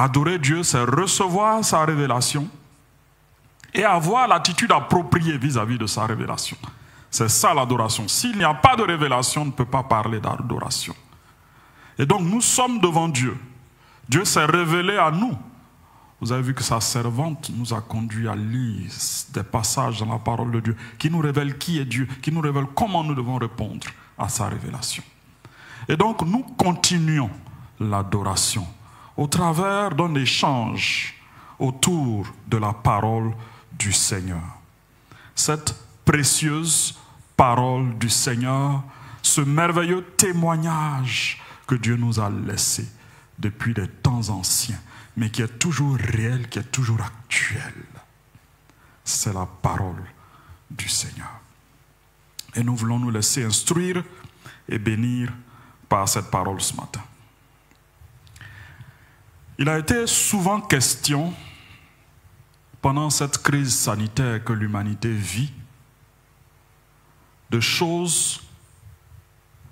Adorer Dieu, c'est recevoir sa révélation et avoir l'attitude appropriée vis-à-vis de sa révélation. C'est ça l'adoration. S'il n'y a pas de révélation, on ne peut pas parler d'adoration. Et donc nous sommes devant Dieu. Dieu s'est révélé à nous. Vous avez vu que sa servante nous a conduit à lire des passages dans la parole de Dieu qui nous révèlent qui est Dieu, qui nous révèlent comment nous devons répondre à sa révélation. Et donc nous continuons l'adoration au travers d'un échange autour de la parole du Seigneur. Cette précieuse parole du Seigneur, ce merveilleux témoignage que Dieu nous a laissé depuis des temps anciens, mais qui est toujours réel, qui est toujours actuel. C'est la parole du Seigneur. Et nous voulons nous laisser instruire et bénir par cette parole ce matin. Il a été souvent question, pendant cette crise sanitaire que l'humanité vit, de choses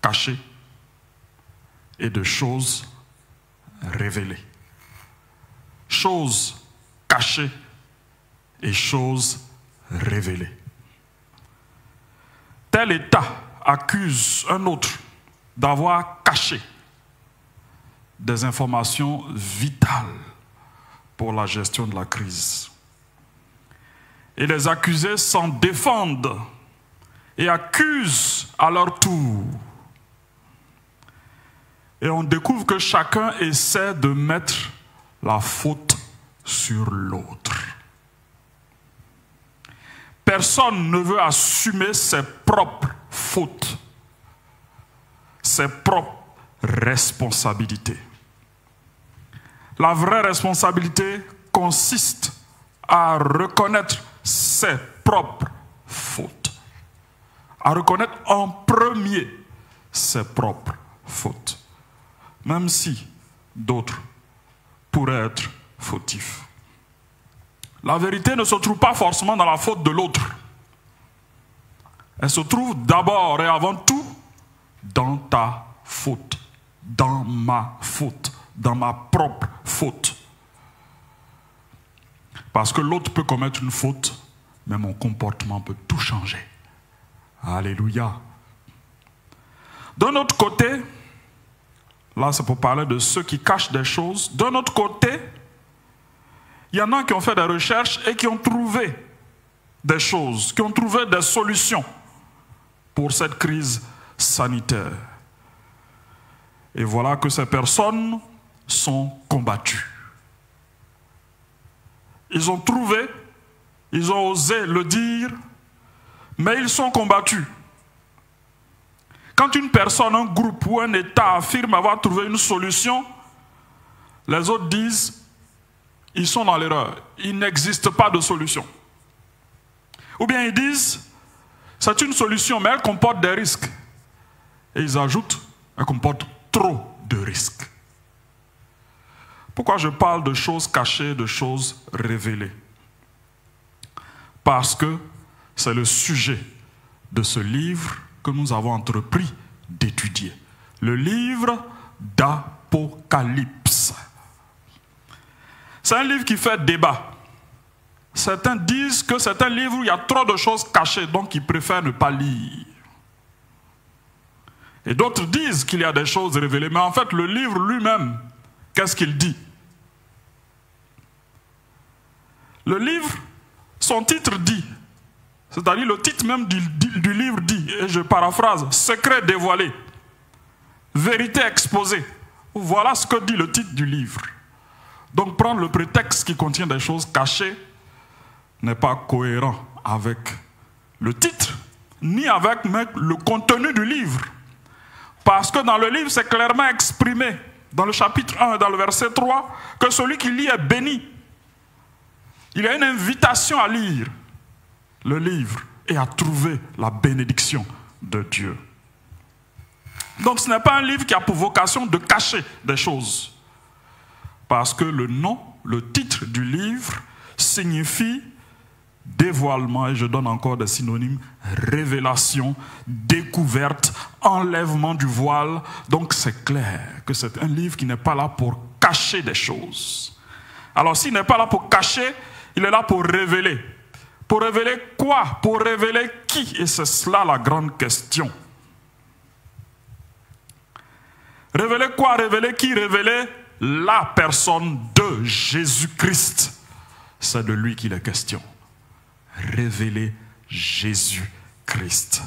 cachées et de choses révélées. Choses cachées et choses révélées. Tel État accuse un autre d'avoir caché des informations vitales pour la gestion de la crise. Et les accusés s'en défendent et accusent à leur tour. Et on découvre que chacun essaie de mettre la faute sur l'autre. Personne ne veut assumer ses propres fautes, ses propres responsabilités. La vraie responsabilité consiste à reconnaître ses propres fautes, à reconnaître en premier ses propres fautes, même si d'autres pourraient être fautifs. La vérité ne se trouve pas forcément dans la faute de l'autre. Elle se trouve d'abord et avant tout dans ta faute, dans ma faute, dans ma propre faute. Parce que l'autre peut commettre une faute, mais mon comportement peut tout changer. Alléluia. D'un autre côté, là c'est pour parler de ceux qui cachent des choses. D'un autre côté, il y en a qui ont fait des recherches et qui ont trouvé des choses, qui ont trouvé des solutions pour cette crise sanitaire. Et voilà que ces personnes sont combattues. Ils ont trouvé, ils ont osé le dire, mais ils sont combattus. Quand une personne, un groupe ou un État affirme avoir trouvé une solution, les autres disent, ils sont dans l'erreur, il n'existe pas de solution. Ou bien ils disent, c'est une solution, mais elle comporte des risques. Et ils ajoutent, elle comporte trop de risques. Pourquoi je parle de choses cachées, de choses révélées? Parce que c'est le sujet de ce livre que nous avons entrepris d'étudier. Le livre d'Apocalypse. C'est un livre qui fait débat. Certains disent que c'est un livre où il y a trop de choses cachées, donc ils préfèrent ne pas lire. Et d'autres disent qu'il y a des choses révélées, mais en fait le livre lui-même, qu'est-ce qu'il dit? Le livre, son titre dit, c'est-à-dire le titre même du livre dit, et je paraphrase, secret dévoilé, vérité exposée. Voilà ce que dit le titre du livre. Donc prendre le prétexte qui contient des choses cachées n'est pas cohérent avec le titre, ni avec même le contenu du livre. Parce que dans le livre, c'est clairement exprimé, dans le chapitre 1, dans le verset 3, que celui qui lit est béni. Il y a une invitation à lire le livre et à trouver la bénédiction de Dieu. Donc ce n'est pas un livre qui a pour vocation de cacher des choses. Parce que le nom, le titre du livre signifie dévoilement, et je donne encore des synonymes, révélation, découverte, enlèvement du voile. Donc c'est clair que c'est un livre qui n'est pas là pour cacher des choses, Alors s'il n'est pas là pour cacher, il est là pour révéler. Pour révéler quoi? Pour révéler qui? Et c'est cela la grande question. Révéler quoi? Révéler qui? Révéler la personne de Jésus-Christ. C'est de lui qu'il est question. Révéler Jésus-Christ.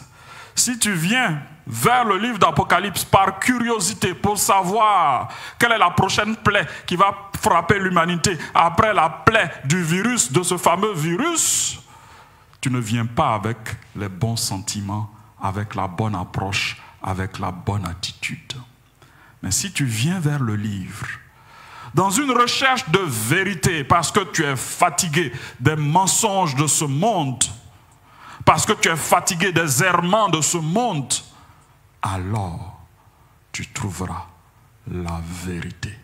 Si tu viens vers le livre d'Apocalypse par curiosité pour savoir quelle est la prochaine plaie qui va frapper l'humanité après la plaie du virus, de ce fameux virus, tu ne viens pas avec les bons sentiments, avec la bonne approche, avec la bonne attitude. Mais si tu viens vers le livre, dans une recherche de vérité, parce que tu es fatigué des mensonges de ce monde, parce que tu es fatigué des errements de ce monde, alors tu trouveras la vérité.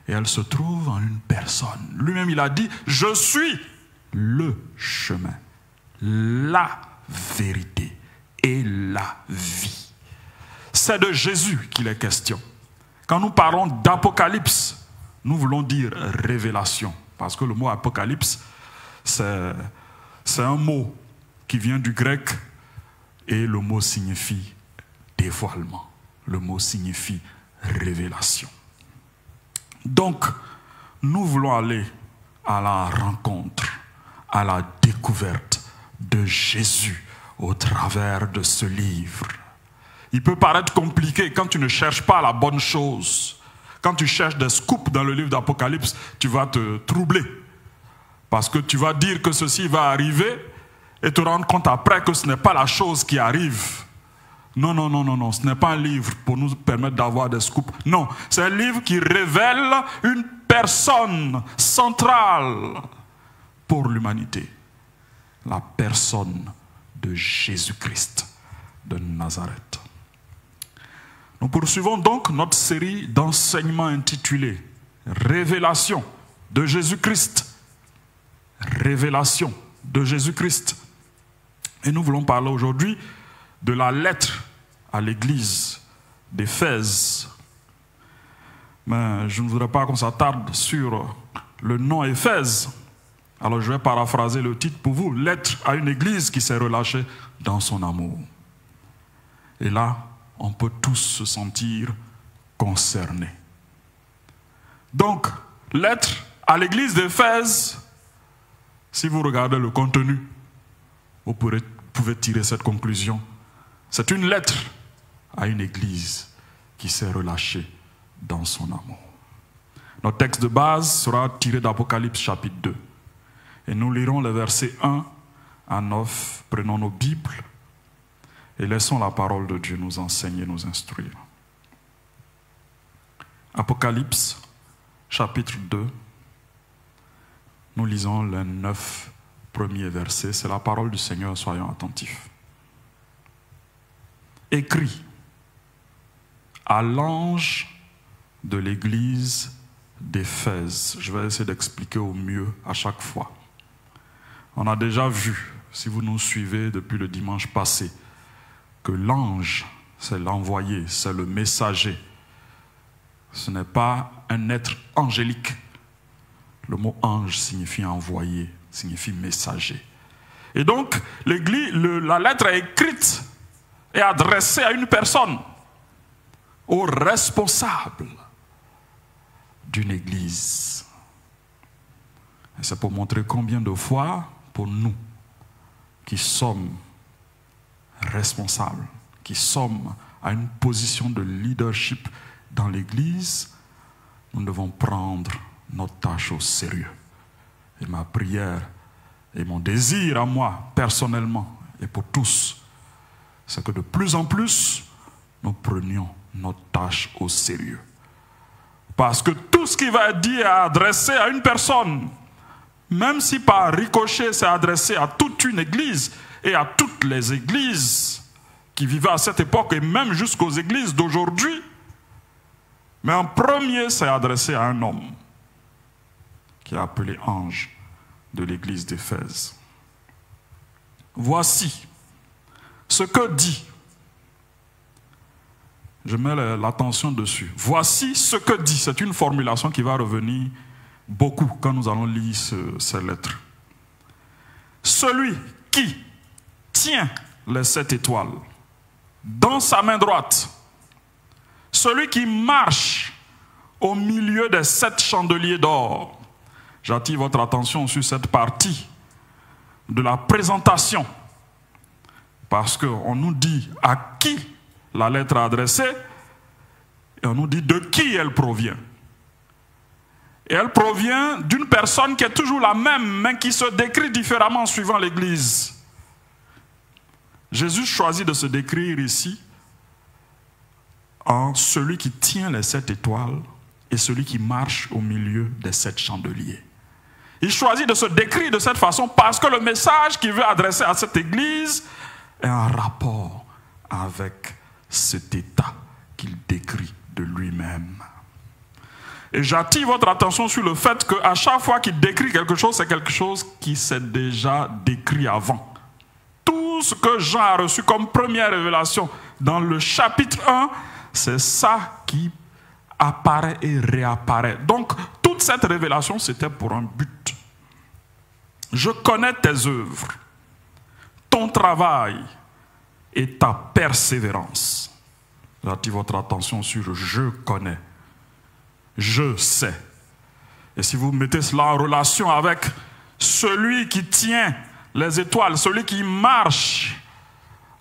Et elle se trouve en une personne. Lui-même, il a dit, je suis le chemin, la vérité et la vie. C'est de Jésus qu'il est question. Quand nous parlons d'Apocalypse, nous voulons dire révélation. Parce que le mot Apocalypse, c'est un mot qui vient du grec et le mot signifie dévoilement. Le mot signifie révélation. Donc, nous voulons aller à la rencontre, à la découverte de Jésus au travers de ce livre. Il peut paraître compliqué quand tu ne cherches pas la bonne chose. Quand tu cherches des scoops dans le livre d'Apocalypse, tu vas te troubler. Parce que tu vas dire que ceci va arriver et te rendre compte après que ce n'est pas la chose qui arrive. Non, non, non, non, non. Ce n'est pas un livre pour nous permettre d'avoir des scoops. Non, c'est un livre qui révèle une personne centrale pour l'humanité. La personne de Jésus-Christ de Nazareth. Nous poursuivons donc notre série d'enseignements intitulée « Révélation de Jésus-Christ ». Révélation de Jésus-Christ. Et nous voulons parler aujourd'hui de la lettre à l'église d'Éphèse. Mais je ne voudrais pas qu'on s'attarde sur le nom Éphèse. Alors je vais paraphraser le titre pour vous. Lettre à une église qui s'est relâchée dans son amour. Et là, on peut tous se sentir concernés. Donc, lettre à l'église d'Éphèse, si vous regardez le contenu, vous pouvez tirer cette conclusion. C'est une lettre à une église qui s'est relâchée dans son amour. Notre texte de base sera tiré d'Apocalypse chapitre 2. Et nous lirons les versets 1 à 9. Prenons nos Bibles et laissons la parole de Dieu nous enseigner, nous instruire. Apocalypse chapitre 2. Nous lisons les 9 premiers versets. C'est la parole du Seigneur, soyons attentifs. Écrit à l'ange de l'église d'Éphèse. Je vais essayer d'expliquer au mieux à chaque fois. On a déjà vu, si vous nous suivez depuis le dimanche passé, que l'ange, c'est l'envoyé, c'est le messager. Ce n'est pas un être angélique. Le mot ange signifie envoyé, signifie messager. Et donc, la lettre est écrite et adressée à une personne, au responsable d'une église. Et c'est pour montrer combien de fois, pour nous, qui sommes responsables, qui sommes à une position de leadership dans l'église, nous devons prendre notre tâche au sérieux. Et ma prière et mon désir à moi, personnellement, et pour tous, c'est que de plus en plus, nous prenions notre tâche au sérieux. Parce que tout ce qui va être dit est adressé à une personne, même si par ricochet c'est adressé à toute une église et à toutes les églises qui vivaient à cette époque et même jusqu'aux églises d'aujourd'hui, mais en premier c'est adressé à un homme qui est appelé ange de l'église d'Éphèse. Voici ce que dit, je mets l'attention dessus, voici ce que dit, c'est une formulation qui va revenir beaucoup quand nous allons lire ces lettres. Celui qui tient les 7 étoiles dans sa main droite, celui qui marche au milieu des 7 chandeliers d'or. J'attire votre attention sur cette partie de la présentation, parce qu'on nous dit à qui la lettre est adressée et on nous dit de qui elle provient. Et elle provient d'une personne qui est toujours la même, mais qui se décrit différemment suivant l'Église. Jésus choisit de se décrire ici en celui qui tient les 7 étoiles et celui qui marche au milieu des 7 chandeliers. Il choisit de se décrire de cette façon parce que le message qu'il veut adresser à cette Église est en rapport avec cet état qu'il décrit de lui-même. Et j'attire votre attention sur le fait qu'à chaque fois qu'il décrit quelque chose, c'est quelque chose qui s'est déjà décrit avant. Tout ce que Jean a reçu comme première révélation dans le chapitre 1, c'est ça qui apparaît et réapparaît. Donc, toute cette révélation, c'était pour un but. Je connais tes œuvres, ton travail et ta persévérance. J'attire votre attention sur « je connais ». Je sais. Et si vous mettez cela en relation avec celui qui tient les étoiles, celui qui marche,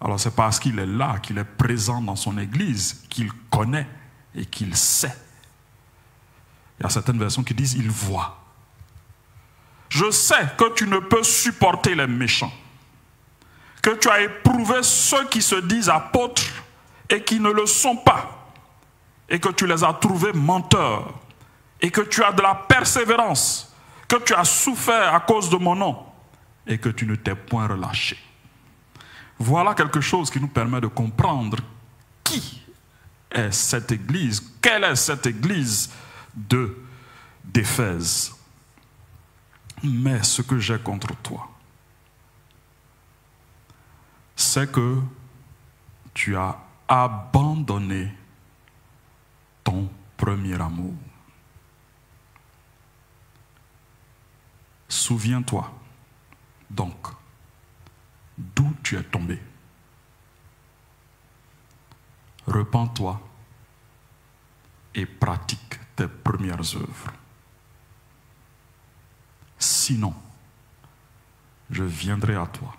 alors c'est parce qu'il est là, qu'il est présent dans son église, qu'il connaît et qu'il sait. Il y a certaines versions qui disent « il voit ». Je sais que tu ne peux supporter les méchants, que tu as éprouvé ceux qui se disent apôtres et qui ne le sont pas, et que tu les as trouvés menteurs, et que tu as de la persévérance, que tu as souffert à cause de mon nom, et que tu ne t'es point relâché. Voilà quelque chose qui nous permet de comprendre qui est cette église, quelle est cette église d'Éphèse. Mais ce que j'ai contre toi, c'est que tu as abandonné ton premier amour. Souviens-toi donc d'où tu es tombé. Repens-toi et pratique tes premières œuvres. Sinon, je viendrai à toi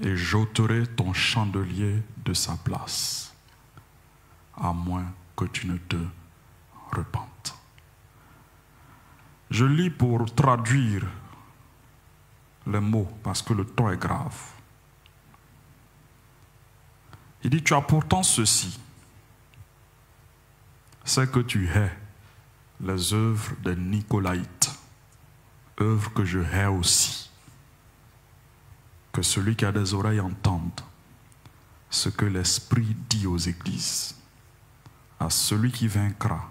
et j'ôterai ton chandelier de sa place, à moins que tu ne te repentes. Je lis pour traduire les mots parce que le ton est grave. Il dit, tu as pourtant ceci, c'est que tu hais les œuvres des Nicolaïtes, œuvres que je hais aussi. Que celui qui a des oreilles entende ce que l'Esprit dit aux églises. À celui qui vaincra,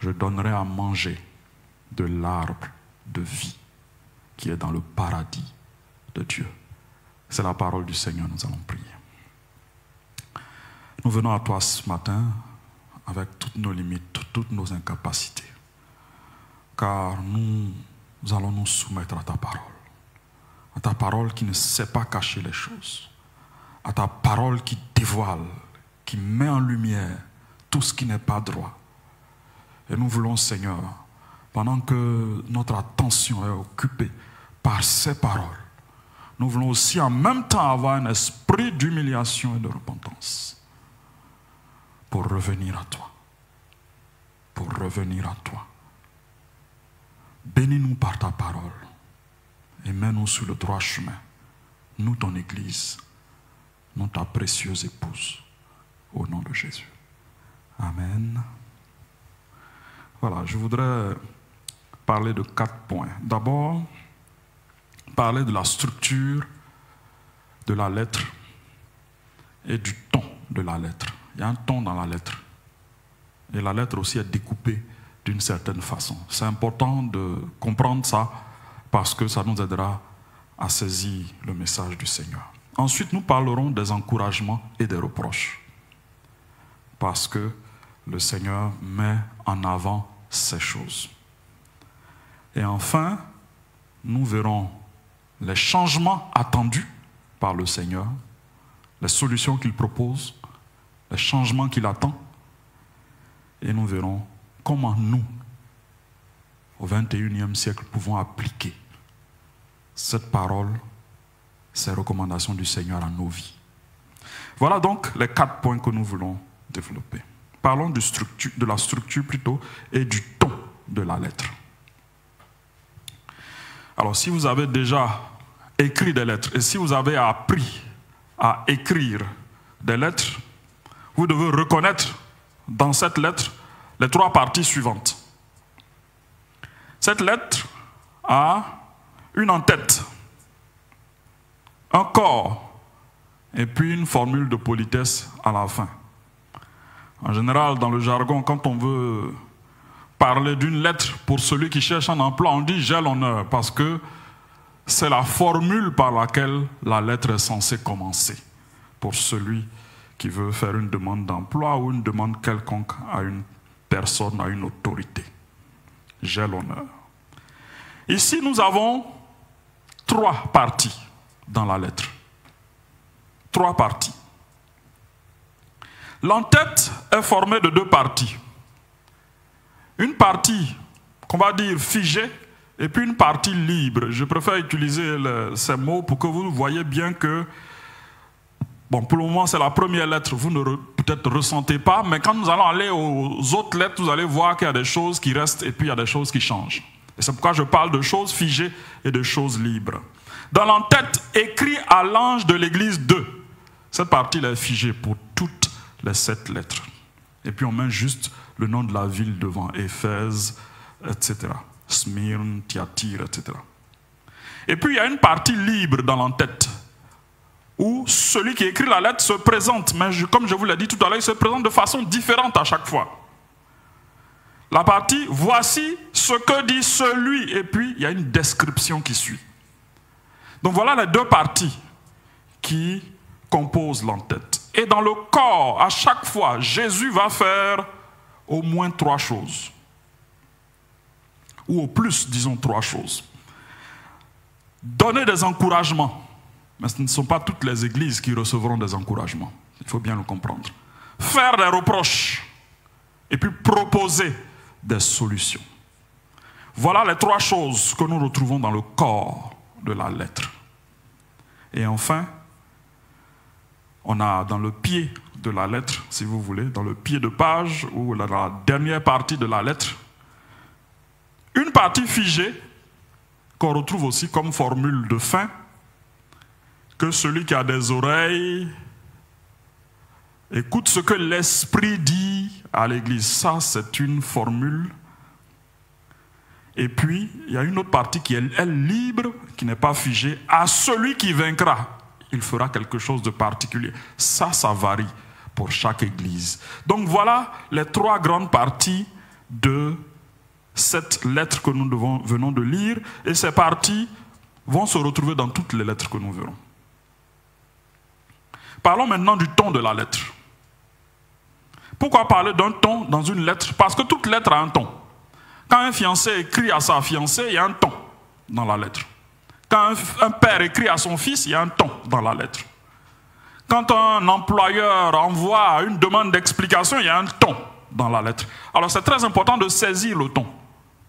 je donnerai à manger de l'arbre de vie qui est dans le paradis de Dieu. C'est la parole du Seigneur, nous allons prier. Nous venons à toi ce matin avec toutes nos limites, toutes nos incapacités, car nous allons nous soumettre à ta parole qui ne sait pas cacher les choses, à ta parole qui dévoile, qui met en lumière tout ce qui n'est pas droit. Et nous voulons, Seigneur, pendant que notre attention est occupée par ces paroles, nous voulons aussi en même temps avoir un esprit d'humiliation et de repentance pour revenir à toi. Pour revenir à toi. Bénis-nous par ta parole et mets-nous sur le droit chemin. Nous, ton Église, nous, ta précieuse épouse, au nom de Jésus. Amen. Voilà, je voudrais parler de 4 points. D'abord, parler de la structure de la lettre et du ton de la lettre. Il y a un ton dans la lettre. Et la lettre aussi est découpée d'une certaine façon. C'est important de comprendre ça parce que ça nous aidera à saisir le message du Seigneur. Ensuite, nous parlerons des encouragements et des reproches. Parce que le Seigneur met en avant ces choses. Et enfin, nous verrons les changements attendus par le Seigneur, les solutions qu'il propose, les changements qu'il attend. Et nous verrons comment nous, au XXIe siècle, pouvons appliquer cette parole, ces recommandations du Seigneur à nos vies. Voilà donc les 4 points que nous voulons développer. Parlons de la structure plutôt et du ton de la lettre. Alors si vous avez déjà écrit des lettres et si vous avez appris à écrire des lettres, vous devez reconnaître dans cette lettre les 3 parties suivantes. Cette lettre a une en-tête, un corps et puis une formule de politesse à la fin. En général, dans le jargon, quand on veut parler d'une lettre pour celui qui cherche un emploi, on dit « j'ai l'honneur » parce que c'est la formule par laquelle la lettre est censée commencer pour celui qui veut faire une demande d'emploi ou une demande quelconque à une personne, à une autorité. J'ai l'honneur. Ici, nous avons 3 parties dans la lettre. 3 parties. L'en-tête est formée de 2 parties. Une partie qu'on va dire figée et puis une partie libre. Je préfère utiliser ces mots pour que vous voyez bien que, bon, pour le moment c'est la première lettre, vous ne peut-être ressentez pas, mais quand nous allons aller aux autres lettres, vous allez voir qu'il y a des choses qui restent et puis il y a des choses qui changent. Et c'est pourquoi je parle de choses figées et de choses libres. Dans l'en-tête, écrit à l'ange de l'église 2. Cette partie est figée pour toutes les 7 lettres. Et puis on met juste le nom de la ville devant, Éphèse, etc. Smyrne, Thyatire, etc. Et puis il y a une partie libre dans l'en-tête, où celui qui écrit la lettre se présente, mais comme je vous l'ai dit tout à l'heure, il se présente de façon différente à chaque fois. La partie, voici ce que dit celui, et puis il y a une description qui suit. Donc voilà les 2 parties qui composent l'en-tête. Et dans le corps, à chaque fois, Jésus va faire au moins 3 choses. Ou au plus, disons 3 choses. Donner des encouragements. Mais ce ne sont pas toutes les églises qui recevront des encouragements. Il faut bien le comprendre. Faire des reproches. Et puis proposer des solutions. Voilà les 3 choses que nous retrouvons dans le corps de la lettre. Et enfin, on a dans le pied de la lettre, si vous voulez, dans le pied de page, ou dans la dernière partie de la lettre, une partie figée, qu'on retrouve aussi comme formule de fin, que celui qui a des oreilles écoute ce que l'Esprit dit à l'Église. Ça, c'est une formule. Et puis, il y a une autre partie qui est, elle, libre, qui n'est pas figée. À celui qui vaincra, il fera quelque chose de particulier. Ça varie pour chaque église. Donc voilà les 3 grandes parties de cette lettre que nous venons de lire. Et ces parties vont se retrouver dans toutes les lettres que nous verrons. Parlons maintenant du ton de la lettre. Pourquoi parler d'un ton dans une lettre? Parce que toute lettre a un ton. Quand un fiancé écrit à sa fiancée, il y a un ton dans la lettre. Quand un père écrit à son fils, il y a un ton dans la lettre. Quand un employeur envoie une demande d'explication, il y a un ton dans la lettre. Alors c'est très important de saisir le ton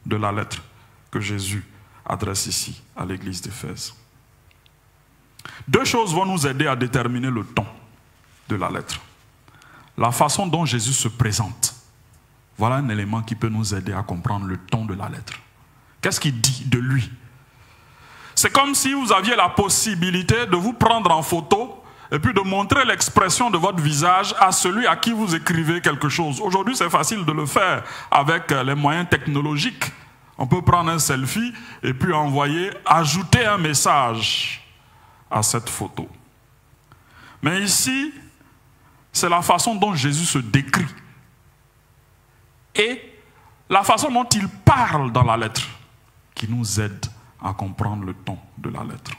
de la lettre que Jésus adresse ici à l'église d'Éphèse. 2 choses vont nous aider à déterminer le ton de la lettre. La façon dont Jésus se présente. Voilà un élément qui peut nous aider à comprendre le ton de la lettre. Qu'est-ce qu'il dit de lui? C'est comme si vous aviez la possibilité de vous prendre en photo et puis de montrer l'expression de votre visage à celui à qui vous écrivez quelque chose. Aujourd'hui, c'est facile de le faire avec les moyens technologiques. On peut prendre un selfie et puis ajouter un message à cette photo. Mais ici, c'est la façon dont Jésus se décrit et la façon dont il parle dans la lettre qui nous aide à comprendre le ton de la lettre.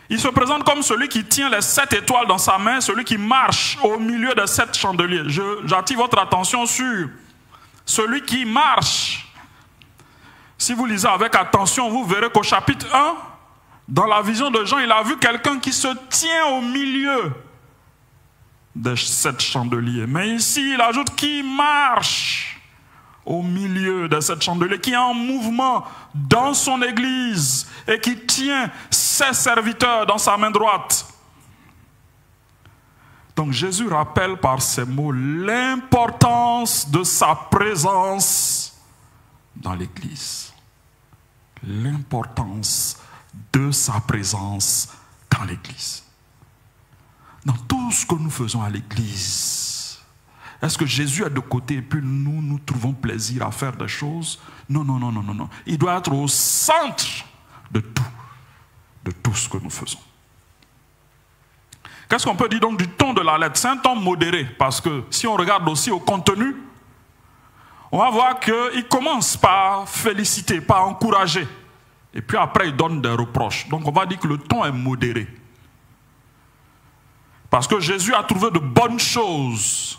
Il se présente comme celui qui tient les 7 étoiles dans sa main, celui qui marche au milieu des 7 chandeliers. J'attire votre attention sur celui qui marche. Si vous lisez avec attention, vous verrez qu'au chapitre 1, dans la vision de Jean, il a vu quelqu'un qui se tient au milieu de 7 chandeliers. Mais ici, il ajoute qui marche au milieu de 7 chandeliers, qui est en mouvement dans son église et qui tient ses serviteurs dans sa main droite. Donc Jésus rappelle par ces mots l'importance de sa présence dans l'église. L'importance de sa présence dans l'église. Dans tout ce que nous faisons à l'église, est-ce que Jésus est de côté et puis nous trouvons plaisir à faire des choses? Non, non, non, non, non, non. Il doit être au centre de tout ce que nous faisons. Qu'est-ce qu'on peut dire donc du ton de la lettre? C'est un ton modéré, parce que si on regarde aussi au contenu, on va voir qu'il commence par féliciter, par encourager. Et puis après, il donne des reproches. Donc on va dire que le ton est modéré. Parce que Jésus a trouvé de bonnes choses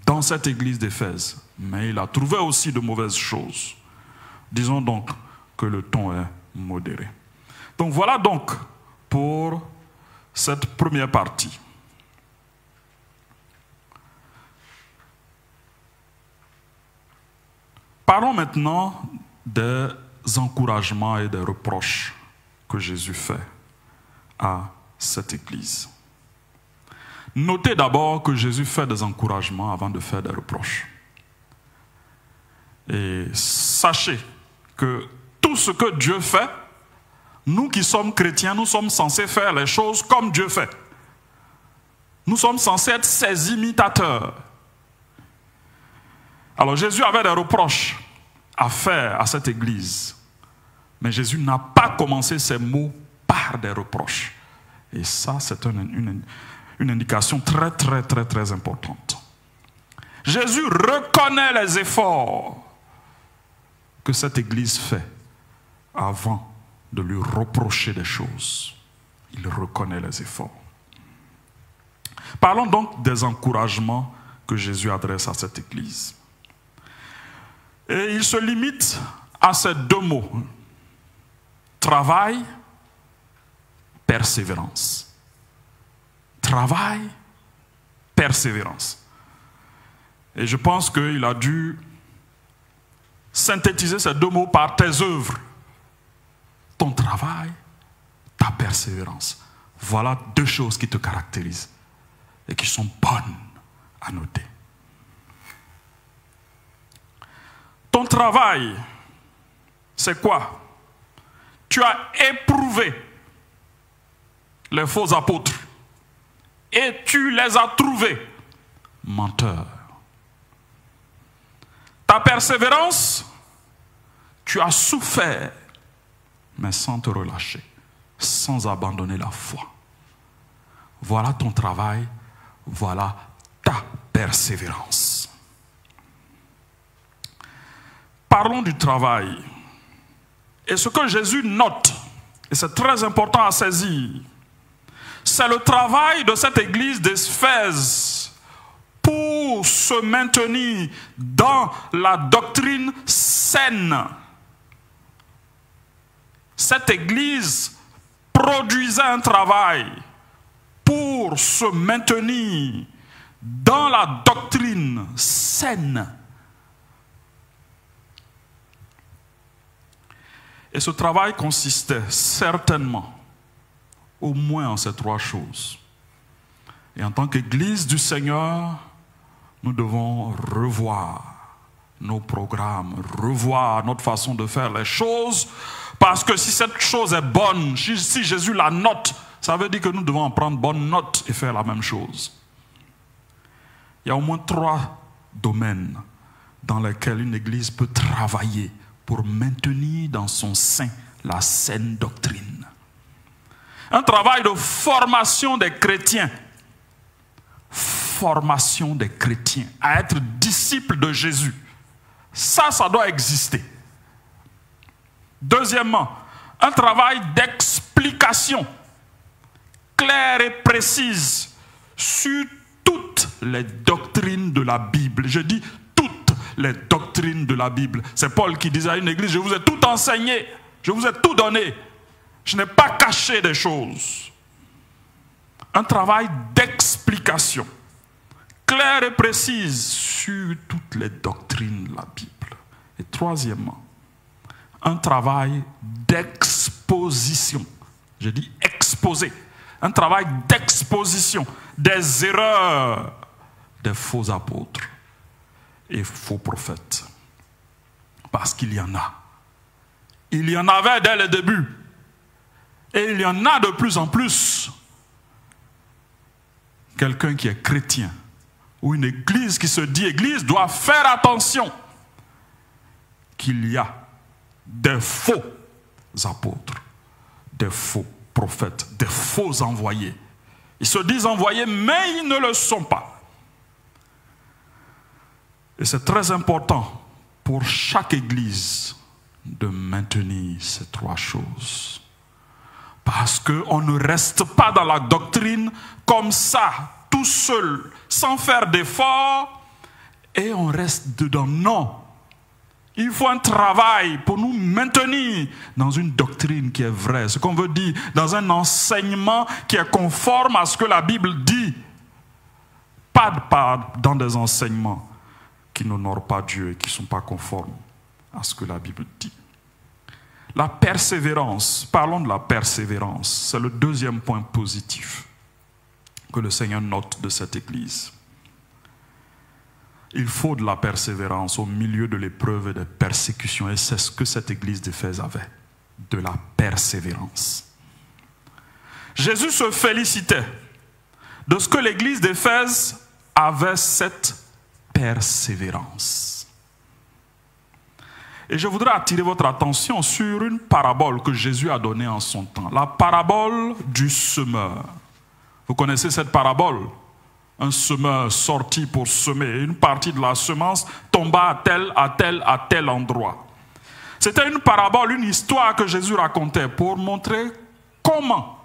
dans cette église d'Éphèse. Mais il a trouvé aussi de mauvaises choses. Disons donc que le ton est modéré. Donc voilà donc pour cette première partie. Parlons maintenant des encouragements et des reproches que Jésus fait à cette église. Notez d'abord que Jésus fait des encouragements avant de faire des reproches. Et sachez que tout ce que Dieu fait, nous qui sommes chrétiens, nous sommes censés faire les choses comme Dieu fait. Nous sommes censés être ses imitateurs. Alors Jésus avait des reproches à faire à cette église. Mais Jésus n'a pas commencé ses mots par des reproches. Et ça, c'est une indication très, très, très, très importante. Jésus reconnaît les efforts que cette église fait avant de lui reprocher des choses. Il reconnaît les efforts. Parlons donc des encouragements que Jésus adresse à cette église. Et il se limite à ces 2 mots. Travail, persévérance. Travail, persévérance. Et je pense qu'il a dû synthétiser ces 2 mots par tes œuvres. Ton travail, ta persévérance. Voilà 2 choses qui te caractérisent et qui sont bonnes à noter. Ton travail, c'est quoi? Tu as éprouvé les faux apôtres et tu les as trouvés menteurs. Ta persévérance, tu as souffert, mais sans te relâcher, sans abandonner la foi. Voilà ton travail, voilà ta persévérance. Parlons du travail. Et ce que Jésus note, et c'est très important à saisir, c'est le travail de cette église d'Éphèse pour se maintenir dans la doctrine saine. Cette église produisait un travail pour se maintenir dans la doctrine saine. Et ce travail consistait certainement au moins en ces 3 choses. Et en tant qu'Église du Seigneur, nous devons revoir nos programmes, revoir notre façon de faire les choses, parce que si cette chose est bonne, si Jésus la note, ça veut dire que nous devons en prendre bonne note et faire la même chose. Il y a au moins 3 domaines dans lesquels une Église peut travailler pour maintenir dans son sein la saine doctrine. Un travail de formation des chrétiens. Formation des chrétiens à être disciples de Jésus. Ça doit exister. Deuxièmement, un travail d'explication claire et précise sur toutes les doctrines de la Bible. Je dis toutes les doctrines de la Bible. C'est Paul qui disait à une église, je vous ai tout enseigné, je vous ai tout donné. Je n'ai pas caché des choses. Un travail d'explication claire et précise sur toutes les doctrines de la Bible. Et troisièmement, un travail d'exposition. Je dis exposer. Un travail d'exposition des erreurs des faux apôtres et faux prophètes. Parce qu'il y en a. Il y en avait dès le début. Et il y en a de plus en plus. Quelqu'un qui est chrétien ou une église qui se dit église doit faire attention qu'il y a des faux apôtres, des faux prophètes, des faux envoyés. Ils se disent envoyés, mais ils ne le sont pas. Et c'est très important pour chaque église de maintenir ces trois choses. Parce qu'on ne reste pas dans la doctrine comme ça, tout seul, sans faire d'efforts, et on reste dedans. Non. Il faut un travail pour nous maintenir dans une doctrine qui est vraie. Ce qu'on veut dire, dans un enseignement qui est conforme à ce que la Bible dit. Pas dans des enseignements qui n'honorent pas Dieu et qui ne sont pas conformes à ce que la Bible dit. La persévérance, parlons de la persévérance, c'est le deuxième point positif que le Seigneur note de cette église. Il faut de la persévérance au milieu de l'épreuve et des persécutions, et c'est ce que cette église d'Éphèse avait, de la persévérance. Jésus se félicitait de ce que l'église d'Éphèse avait cette persévérance. Et je voudrais attirer votre attention sur une parabole que Jésus a donnée en son temps. La parabole du semeur. Vous connaissez cette parabole? Un semeur sorti pour semer. Une partie de la semence tomba à tel endroit. C'était une parabole, une histoire que Jésus racontait pour montrer comment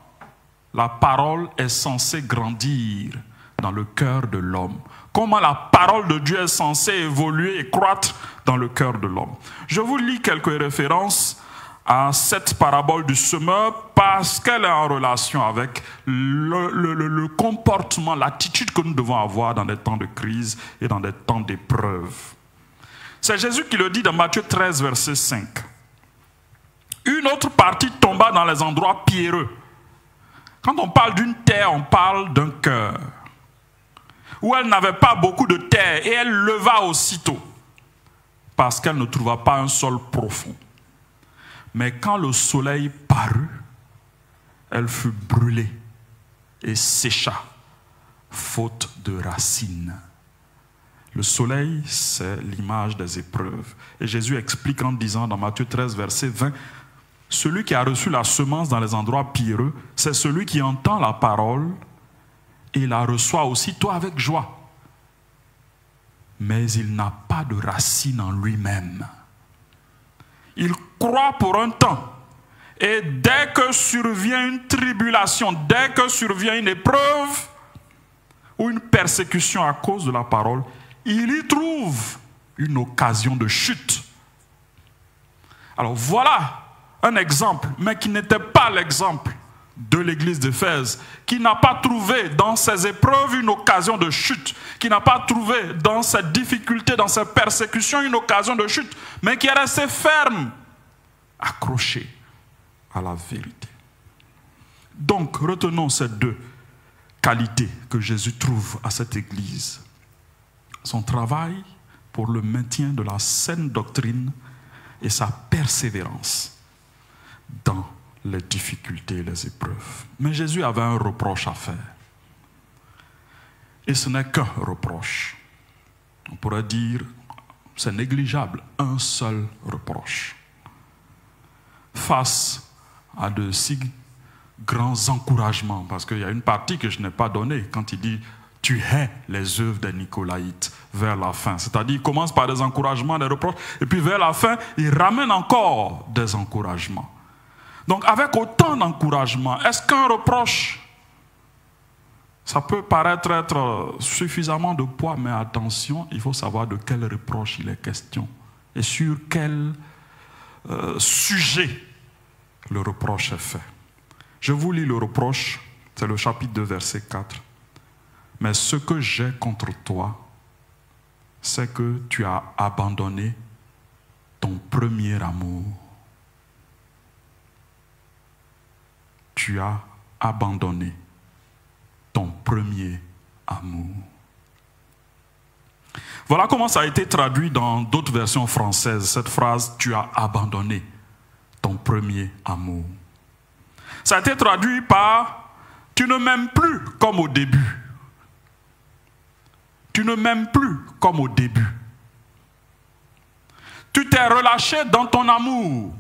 la parole est censée grandir dans le cœur de l'homme. Comment la parole de Dieu est censée évoluer et croître dans le cœur de l'homme. Je vous lis quelques références à cette parabole du semeur parce qu'elle est en relation avec le comportement, l'attitude que nous devons avoir dans des temps de crise et dans des temps d'épreuve. C'est Jésus qui le dit dans Matthieu 13, verset 5. Une autre partie tomba dans les endroits pierreux. Quand on parle d'une terre, on parle d'un cœur. Où elle n'avait pas beaucoup de terre et elle leva aussitôt parce qu'elle ne trouva pas un sol profond. Mais quand le soleil parut, elle fut brûlée et sécha, faute de racines. Le soleil, c'est l'image des épreuves. Et Jésus explique en disant dans Matthieu 13, verset 20, « Celui qui a reçu la semence dans les endroits pierreux, c'est celui qui entend la parole et la reçoit aussitôt avec joie. Mais il n'a pas de racine en lui-même. Il croit pour un temps. Et dès que survient une tribulation, dès que survient une épreuve ou une persécution à cause de la parole, il y trouve une occasion de chute. Alors voilà un exemple, mais qui n'était pas l'exemple de l'église d'Éphèse, qui n'a pas trouvé dans ses épreuves une occasion de chute, qui n'a pas trouvé dans ses difficultés, dans ses persécutions une occasion de chute, mais qui est resté ferme, accroché à la vérité. Donc, retenons ces deux qualités que Jésus trouve à cette église. Son travail pour le maintien de la saine doctrine et sa persévérance dans les difficultés et les épreuves. Mais Jésus avait un reproche à faire. Et ce n'est qu'un reproche. On pourrait dire, c'est négligeable, un seul reproche. Face à de si grands encouragements, parce qu'il y a une partie que je n'ai pas donnée, quand il dit « tu hais les œuvres des Nicolaïtes » vers la fin. C'est-à-dire, il commence par des encouragements, des reproches, et puis vers la fin, il ramène encore des encouragements. Donc, avec autant d'encouragement, est-ce qu'un reproche Ça peut paraître être suffisamment de poids, mais attention, il faut savoir de quel reproche il est question et sur quel sujet le reproche est fait. Je vous lis le reproche, c'est le chapitre 2, verset 4. Mais ce que j'ai contre toi, c'est que tu as abandonné ton premier amour. Tu as abandonné ton premier amour. Voilà comment ça a été traduit dans d'autres versions françaises, cette phrase « tu as abandonné ton premier amour ». Ça a été traduit par « tu ne m'aimes plus comme au début ». Tu ne m'aimes plus comme au début. Tu t'es relâché dans ton amour.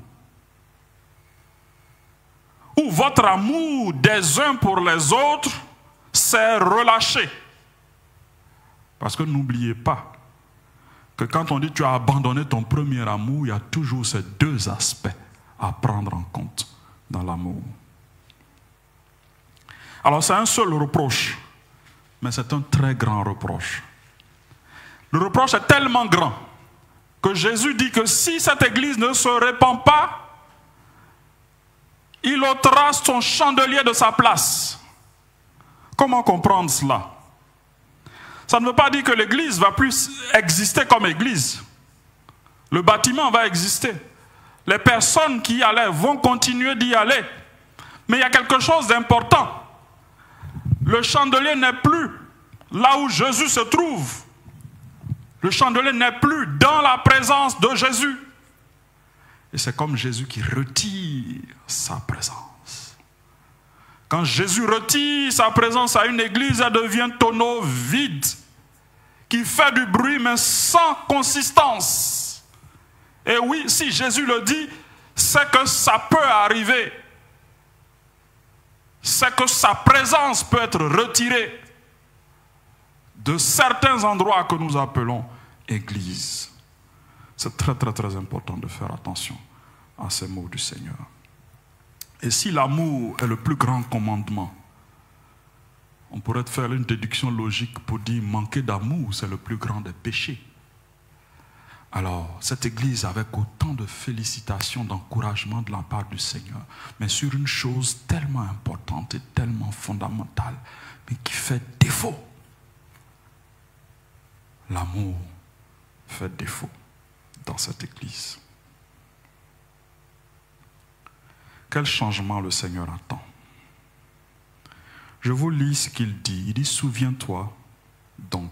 Ou votre amour des uns pour les autres s'est relâché. Parce que n'oubliez pas que quand on dit tu as abandonné ton premier amour, il y a toujours ces deux aspects à prendre en compte dans l'amour. Alors c'est un seul reproche, mais c'est un très grand reproche. Le reproche est tellement grand que Jésus dit que si cette église ne se répand pas, il ôtera son chandelier de sa place. Comment comprendre cela? Ça ne veut pas dire que l'église va plus exister comme église. Le bâtiment va exister. Les personnes qui y allaient vont continuer d'y aller. Mais il y a quelque chose d'important. Le chandelier n'est plus là où Jésus se trouve. Le chandelier n'est plus dans la présence de Jésus. Et c'est comme Jésus qui retire sa présence. Quand Jésus retire sa présence à une église, elle devient tonneau vide, qui fait du bruit mais sans consistance. Et oui, si Jésus le dit, c'est que ça peut arriver. C'est que sa présence peut être retirée de certains endroits que nous appelons église. C'est très très très important de faire attention à ces mots du Seigneur. Et si l'amour est le plus grand commandement, on pourrait faire une déduction logique pour dire manquer d'amour, c'est le plus grand des péchés. Alors, cette église avec autant de félicitations, d'encouragement de la part du Seigneur, mais sur une chose tellement importante et tellement fondamentale, mais qui fait défaut. L'amour fait défaut dans cette église. Quel changement le Seigneur attend? Je vous lis ce qu'il dit. Il dit, souviens-toi donc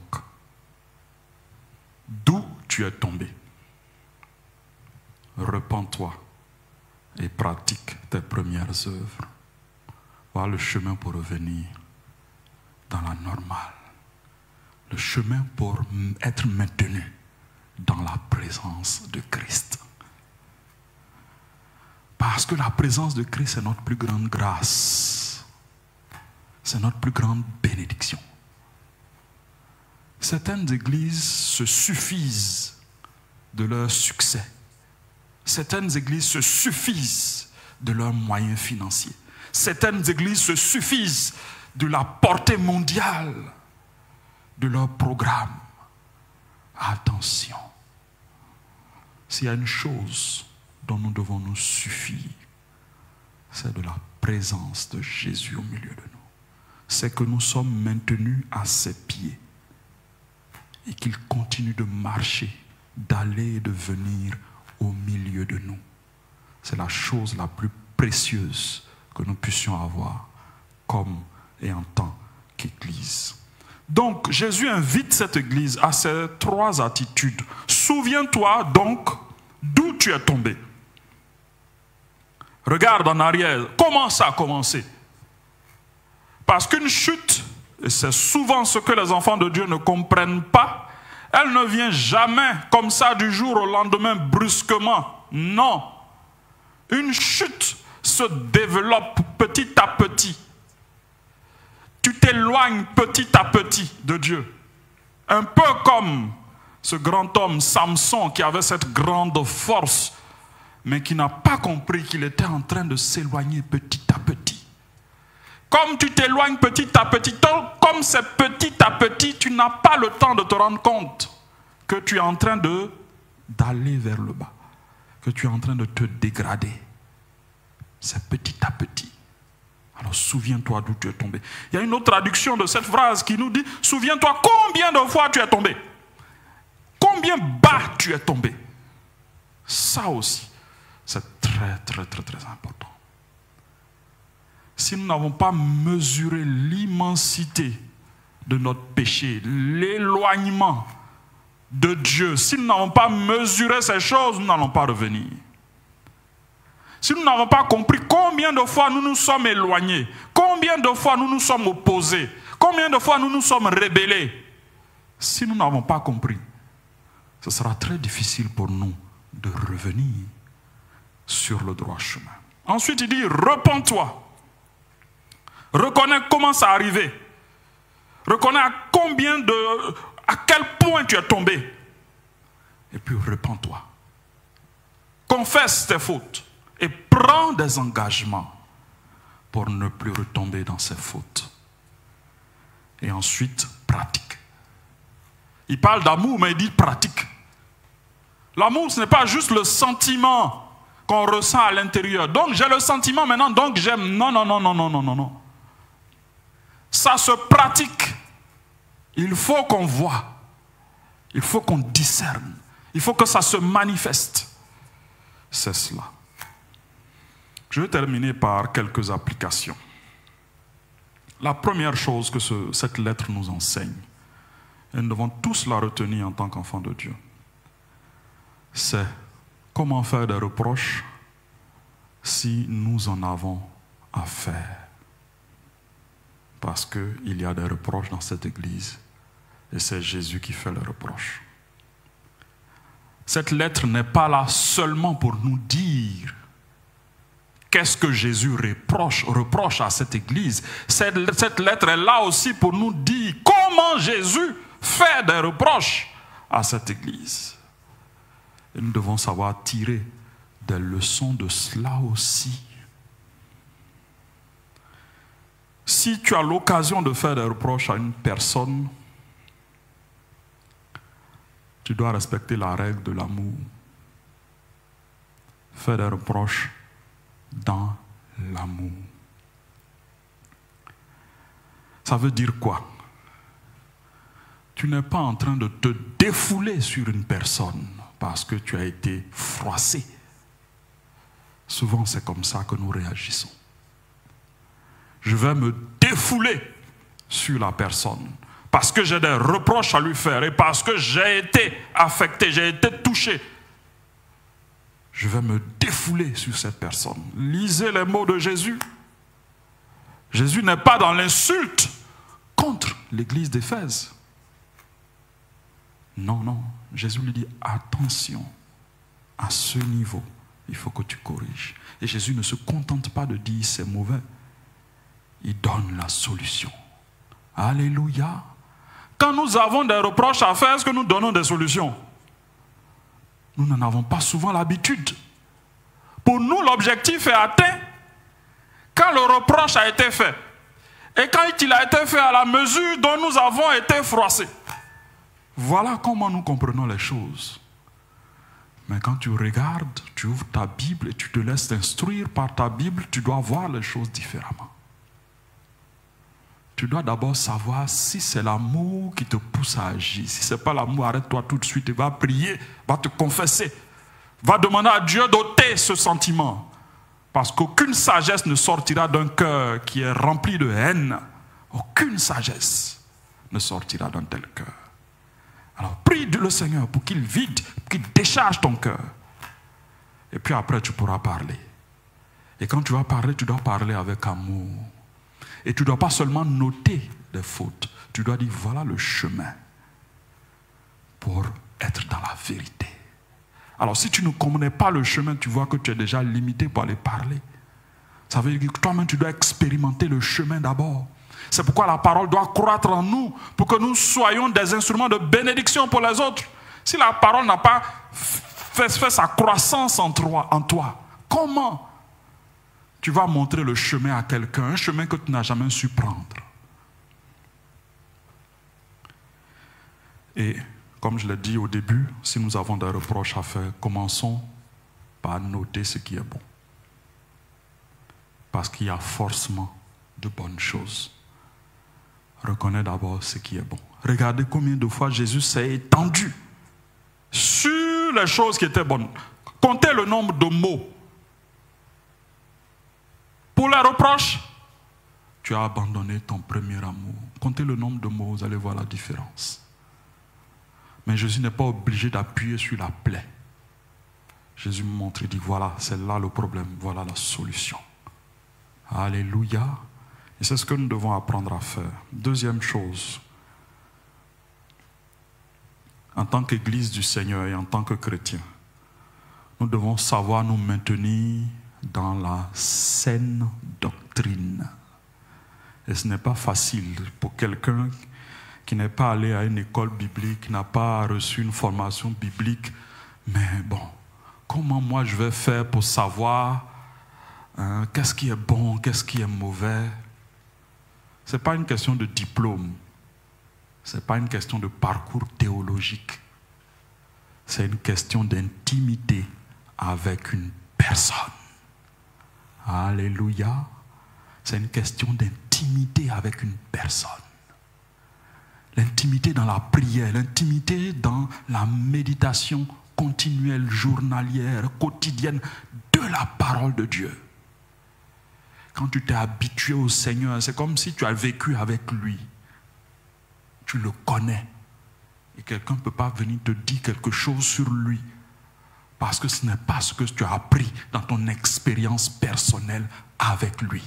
d'où tu es tombé. Repens-toi et pratique tes premières œuvres. Voilà le chemin pour revenir dans la normale. Le chemin pour être maintenu dans la présence de Christ. Parce que la présence de Christ est notre plus grande grâce. C'est notre plus grande bénédiction. Certaines églises se suffisent de leur succès. Certaines églises se suffisent de leurs moyens financiers. Certaines églises se suffisent de la portée mondiale de leur programme. Attention. S'il y a une chose dont nous devons nous suffire, c'est de la présence de Jésus au milieu de nous. C'est que nous sommes maintenus à ses pieds et qu'il continue de marcher, d'aller et de venir au milieu de nous. C'est la chose la plus précieuse que nous puissions avoir comme et en tant qu'Église. Donc, Jésus invite cette Église à ces trois attitudes. Souviens-toi donc d'où tu es tombé. Regarde en arrière. Comment ça a commencé? Parce qu'une chute, et c'est souvent ce que les enfants de Dieu ne comprennent pas, elle ne vient jamais comme ça du jour au lendemain brusquement. Non. Une chute se développe petit à petit. Tu t'éloignes petit à petit de Dieu. Un peu comme ce grand homme Samson qui avait cette grande force, mais qui n'a pas compris qu'il était en train de s'éloigner petit à petit. Comme tu t'éloignes petit à petit, comme c'est petit à petit, tu n'as pas le temps de te rendre compte que tu es en train d'aller vers le bas, que tu es en train de te dégrader. C'est petit à petit. Alors souviens-toi d'où tu es tombé. Il y a une autre traduction de cette phrase qui nous dit, souviens-toi combien de fois tu es tombé. Combien bas tu es tombé. Ça aussi, c'est très, très, très, très important. Si nous n'avons pas mesuré l'immensité de notre péché, l'éloignement de Dieu, si nous n'avons pas mesuré ces choses, nous n'allons pas revenir. Si nous n'avons pas compris combien de fois nous nous sommes éloignés, combien de fois nous nous sommes opposés, combien de fois nous nous sommes rebellés, si nous n'avons pas compris, ce sera très difficile pour nous de revenir sur le droit chemin. Ensuite, il dit, repens-toi. Reconnais comment ça arrivé. Reconnais à quel point tu es tombé. Et puis repens-toi. Confesse tes fautes. Et prends des engagements pour ne plus retomber dans ces fautes. Et ensuite, pratique. Il parle d'amour, mais il dit pratique. L'amour, ce n'est pas juste le sentiment qu'on ressent à l'intérieur. Donc, j'ai le sentiment maintenant, donc j'aime. Non, non, non, non, non, non, non, non. Ça se pratique. Il faut qu'on voit. Il faut qu'on discerne. Il faut que ça se manifeste. C'est cela. Je vais terminer par quelques applications. La première chose que cette lettre nous enseigne, et nous devons tous la retenir en tant qu'enfants de Dieu, c'est comment faire des reproches si nous en avons à faire. Parce qu'il y a des reproches dans cette église, et c'est Jésus qui fait les reproches. Cette lettre n'est pas là seulement pour nous dire qu'est-ce que Jésus reproche à cette église. Cette lettre est là aussi pour nous dire comment Jésus fait des reproches à cette église. Et nous devons savoir tirer des leçons de cela aussi. Si tu as l'occasion de faire des reproches à une personne, tu dois respecter la règle de l'amour. Faire des reproches dans l'amour. Ça veut dire quoi? Tu n'es pas en train de te défouler sur une personne parce que tu as été froissé. Souvent, c'est comme ça que nous réagissons. Je vais me défouler sur la personne parce que j'ai des reproches à lui faire et parce que j'ai été affecté, j'ai été touché. Je vais me défouler sur cette personne. Lisez les mots de Jésus. Jésus n'est pas dans l'insulte contre l'église d'Éphèse. Non, non. Jésus lui dit, attention, à ce niveau, il faut que tu corriges. Et Jésus ne se contente pas de dire c'est mauvais. Il donne la solution. Alléluia. Quand nous avons des reproches à faire, est-ce que nous donnons des solutions? Nous n'en avons pas souvent l'habitude. Pour nous, l'objectif est atteint quand le reproche a été fait. Et quand il a été fait à la mesure dont nous avons été froissés. Voilà comment nous comprenons les choses. Mais quand tu regardes, tu ouvres ta Bible et tu te laisses instruire par ta Bible, tu dois voir les choses différemment. Tu dois d'abord savoir si c'est l'amour qui te pousse à agir. Si ce n'est pas l'amour, arrête-toi tout de suite et va prier, va te confesser. Va demander à Dieu d'ôter ce sentiment. Parce qu'aucune sagesse ne sortira d'un cœur qui est rempli de haine. Aucune sagesse ne sortira d'un tel cœur. Alors prie le Seigneur pour qu'il vide, qu'il décharge ton cœur. Et puis après tu pourras parler. Et quand tu vas parler, tu dois parler avec amour. Et tu ne dois pas seulement noter des fautes. Tu dois dire, voilà le chemin pour être dans la vérité. Alors si tu ne connais pas le chemin, tu vois que tu es déjà limité pour aller parler. Ça veut dire que toi-même, tu dois expérimenter le chemin d'abord. C'est pourquoi la parole doit croître en nous, pour que nous soyons des instruments de bénédiction pour les autres. Si la parole n'a pas fait sa croissance en toi, comment Tu vas montrer le chemin à quelqu'un, un chemin que tu n'as jamais su prendre. Et comme je l'ai dit au début, si nous avons des reproches à faire, commençons par noter ce qui est bon. Parce qu'il y a forcément de bonnes choses. Reconnais d'abord ce qui est bon. Regardez combien de fois Jésus s'est étendu sur les choses qui étaient bonnes. Comptez le nombre de mots. Pour les reproches, tu as abandonné ton premier amour. Comptez le nombre de mots, vous allez voir la différence. Mais Jésus n'est pas obligé d'appuyer sur la plaie. Jésus me montre, il dit, voilà, c'est là le problème, voilà la solution. Alléluia. Et c'est ce que nous devons apprendre à faire. Deuxième chose, en tant qu'Église du Seigneur et en tant que chrétiens, nous devons savoir nous maintenir dans la saine doctrine. Et ce n'est pas facile pour quelqu'un qui n'est pas allé à une école biblique, qui n'a pas reçu une formation biblique. Mais bon, comment moi je vais faire pour savoir qu'est-ce qui est bon, qu'est-ce qui est mauvais? Ce n'est pas une question de diplôme. Ce n'est pas une question de parcours théologique. C'est une question d'intimité avec une personne. Alléluia. C'est une question d'intimité avec une personne. L'intimité dans la prière, l'intimité dans la méditation continuelle, journalière, quotidienne de la parole de Dieu. Quand tu t'es habitué au Seigneur, c'est comme si tu as vécu avec lui. Tu le connais. Et quelqu'un ne peut pas venir te dire quelque chose sur lui. Parce que ce n'est pas ce que tu as appris dans ton expérience personnelle avec lui.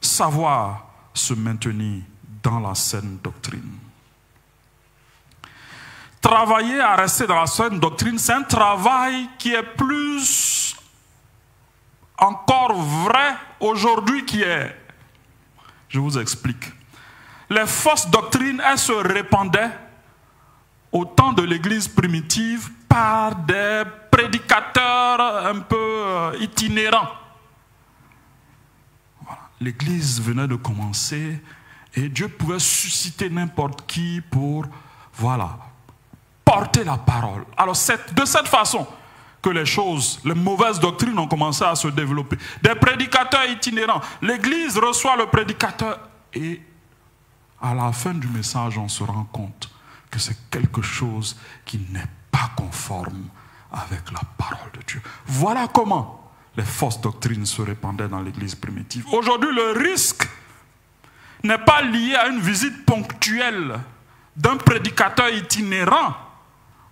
Savoir se maintenir dans la saine doctrine. Travailler à rester dans la saine doctrine, c'est un travail qui est plus encore vrai aujourd'hui qu'hier. Je vous explique. Les fausses doctrines, elles se répandaient au temps de l'Église primitive par des prédicateurs un peu itinérants. Voilà. L'Église venait de commencer et Dieu pouvait susciter n'importe qui pour, voilà, porter la parole. Alors c'est de cette façon que les mauvaises doctrines ont commencé à se développer. Des prédicateurs itinérants. L'Église reçoit le prédicateur et à la fin du message, on se rend compte que c'est quelque chose qui n'est pas conforme avec la parole de Dieu. Voilà comment les fausses doctrines se répandaient dans l'Église primitive. Aujourd'hui, le risque n'est pas lié à une visite ponctuelle d'un prédicateur itinérant.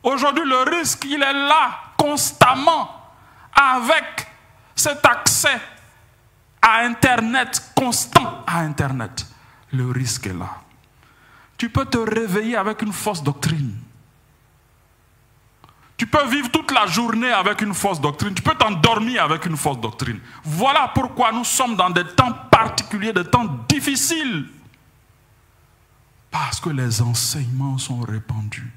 Aujourd'hui, le risque, il est là, constamment, avec cet accès à Internet, constant à Internet. Le risque est là. Tu peux te réveiller avec une fausse doctrine. Tu peux vivre toute la journée avec une fausse doctrine. Tu peux t'endormir avec une fausse doctrine. Voilà pourquoi nous sommes dans des temps particuliers, des temps difficiles. Parce que les enseignements sont répandus.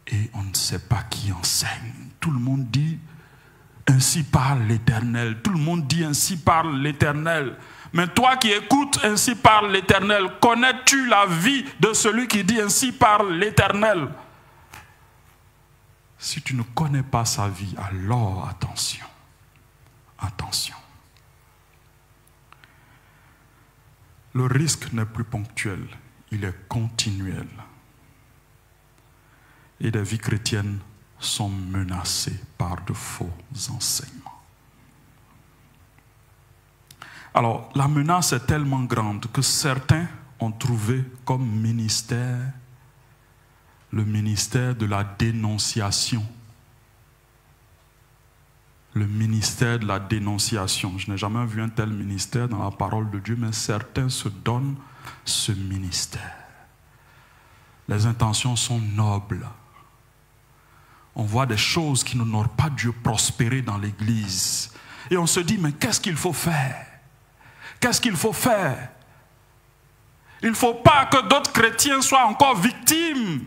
Et on ne sait pas qui enseigne. Tout le monde dit « Ainsi parle l'Éternel ». Tout le monde dit « Ainsi parle l'Éternel ». Mais toi qui écoutes « Ainsi parle l'Éternel », connais-tu la vie de celui qui dit « Ainsi parle l'Éternel » ? Si tu ne connais pas sa vie, alors attention. Attention. Le risque n'est plus ponctuel, il est continuel. Et les vies chrétiennes sont menacées par de faux enseignements. Alors, la menace est tellement grande que certains ont trouvé comme ministère le ministère de la dénonciation. Le ministère de la dénonciation. Je n'ai jamais vu un tel ministère dans la parole de Dieu, mais certains se donnent ce ministère. Les intentions sont nobles. On voit des choses qui n'honorent pas Dieu prospérer dans l'Église. Et on se dit, mais qu'est-ce qu'il faut faire? Qu'est-ce qu'il faut faire? Il ne faut pas que d'autres chrétiens soient encore victimes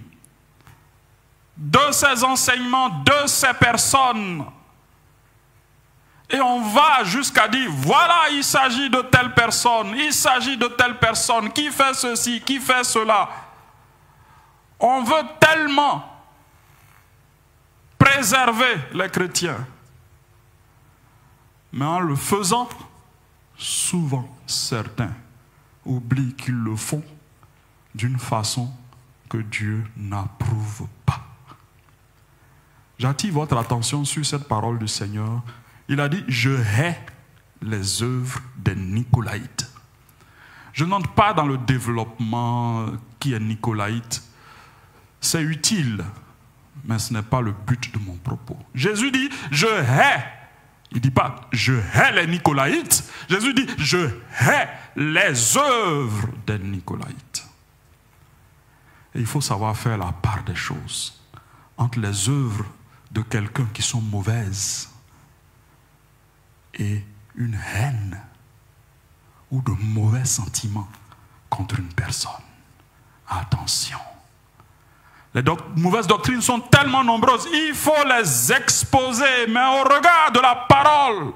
de ces enseignements, de ces personnes. Et on va jusqu'à dire, voilà, il s'agit de telle personne, il s'agit de telle personne, qui fait ceci, qui fait cela. On veut tellement préserver les chrétiens. Mais en le faisant, souvent certains oublient qu'ils le font d'une façon que Dieu n'approuve pas. J'attire votre attention sur cette parole du Seigneur. Il a dit, je hais les œuvres des Nicolaïtes. Je n'entre pas dans le développement qui est Nicolaïte. C'est utile, mais ce n'est pas le but de mon propos. Jésus dit, je hais. Il ne dit pas, je hais les Nicolaïtes. Jésus dit, je hais les œuvres des Nicolaïtes. Et il faut savoir faire la part des choses entre les œuvres de quelqu'un qui sont mauvaises et une haine ou de mauvais sentiments contre une personne. Attention. Les mauvaises doctrines sont tellement nombreuses, il faut les exposer, mais au regard de la parole.